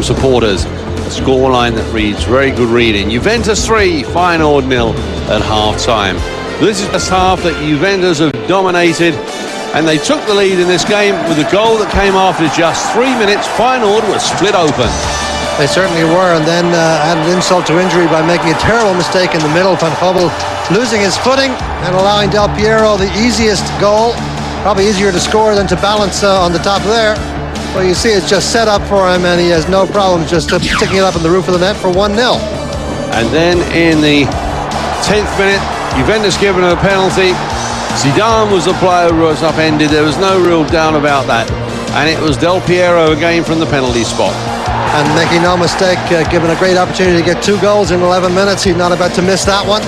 supporters. A scoreline that reads very good reading. Juventus 3, Feyenoord 0 at half-time. This is the half that Juventus have dominated, and they took the lead in this game with a goal that came after just 3 minutes. Feyenoord was split open. They certainly were, and then added insult to injury by making a terrible mistake in the middle. Van Ginkel losing his footing and allowing Del Piero the easiest goal. Probably easier to score than to balance on the top there. Well, you see it's just set up for him, and he has no problem just sticking it up in the roof of the net for 1-0. And then in the 10th minute, Juventus given a penalty. Zidane was the player who was upended. There was no real doubt about that. And it was Del Piero again from the penalty spot. And making no mistake, given a great opportunity to get 2 goals in 11 minutes, he's not about to miss that one.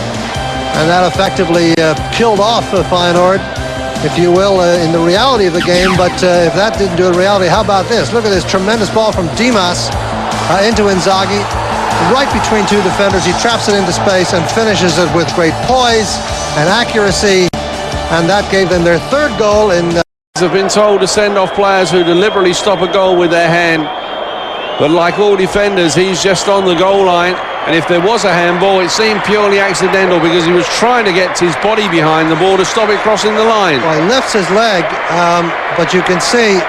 And that effectively killed off Feyenoord, if you will, in the reality of the game. But if that didn't do it in reality, how about this? Look at this tremendous ball from Dimas into Inzaghi, right between 2 defenders. He traps it into space and finishes it with great poise and accuracy. And that gave them their 3rd goal in... Have been told to send off players who deliberately stop a goal with their hand. But like all defenders, he's just on the goal line. And if there was a handball, it seemed purely accidental because he was trying to get his body behind the ball to stop it crossing the line. Well, he lifts his leg, but you can see...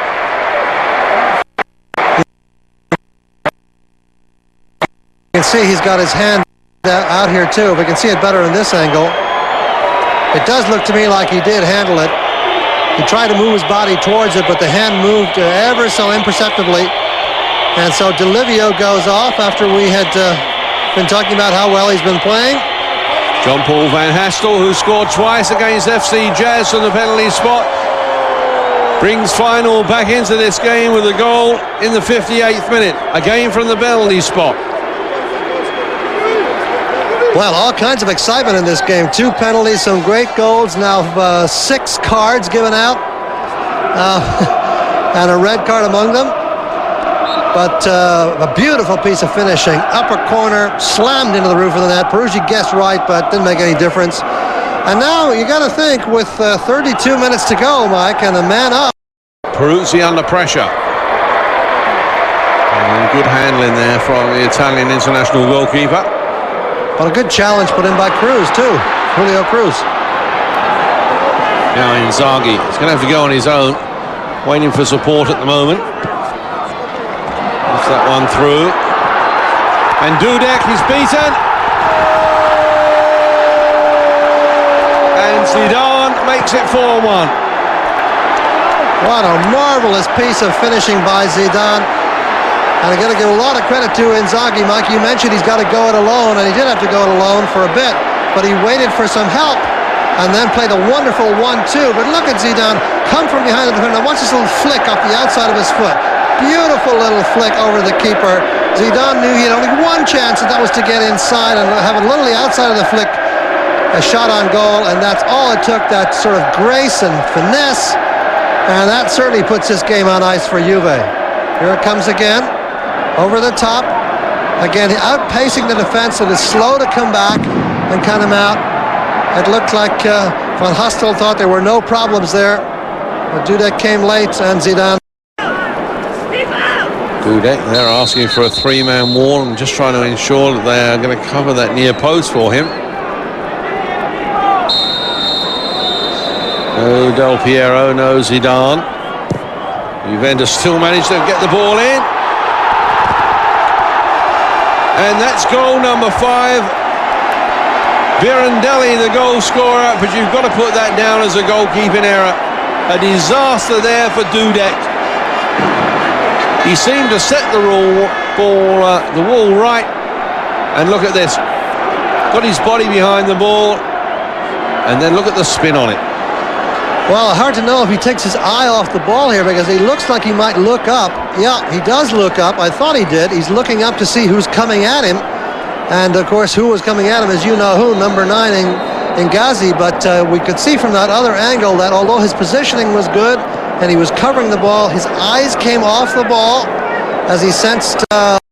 You can see he's got his hand out here too. If we can see it better in this angle. It does look to me like he did handle it. He tried to move his body towards it, but the hand moved ever so imperceptibly. And so Delivio goes off after we had been talking about how well he's been playing. John-Paul Van Hastel, who scored twice against FC Jazz from the penalty spot, brings Feyenoord back into this game with a goal in the 58th minute, again from the penalty spot. Well, all kinds of excitement in this game. 2 penalties, some great goals. Now 6 cards given out, and a red card among them. But a beautiful piece of finishing. Upper corner, slammed into the roof of the net. Peruzzi guessed right, but didn't make any difference. And now you got to think, with 32 minutes to go, Mike, and a man up. Peruzzi under pressure. And good handling there from the Italian international goalkeeper. But a good challenge put in by Cruz, too. Julio Cruz. Now Inzaghi. He's going to have to go on his own. Waiting for support at the moment. That one through, and Dudek is beaten, and Zidane makes it 4-1. What a marvelous piece of finishing by Zidane, and I got to give a lot of credit to Inzaghi. Mike, you mentioned he's got to go it alone, and he did have to go it alone for a bit, but he waited for some help and then played a wonderful 1-2. But look at Zidane come from behind the defender. Now watch this little flick off the outside of his foot. Beautiful little flick over the keeper. Zidane knew he had only 1 chance, and that was to get inside and have it literally outside of the flick, a shot on goal, and that's all it took, that sort of grace and finesse, and that certainly puts this game on ice for Juve. Here it comes again, over the top, again outpacing the defense. It is slow to come back and cut him out. It looked like Van Hastel thought there were no problems there, but Dudek came late, and Zidane. Dudek, they're asking for a 3-man wall and just trying to ensure that they are going to cover that near post for him. No Del Piero, no Zidane. Juventus still managed to get the ball in. And that's goal number 5. Birandelli, the goal scorer, but you've got to put that down as a goalkeeping error. A disaster there for Dudek. He seemed to set the wall right, and look at this. Got his body behind the ball, and then look at the spin on it. Well, hard to know if he takes his eye off the ball here, because he looks like he might look up. Yeah, he does look up. I thought he did. He's looking up to see who's coming at him. And, of course, who was coming at him is you-know-who, number 9 in Ghazi. But we could see from that other angle that although his positioning was good and he was covering the ball, his eyes came off the ball as he sensed...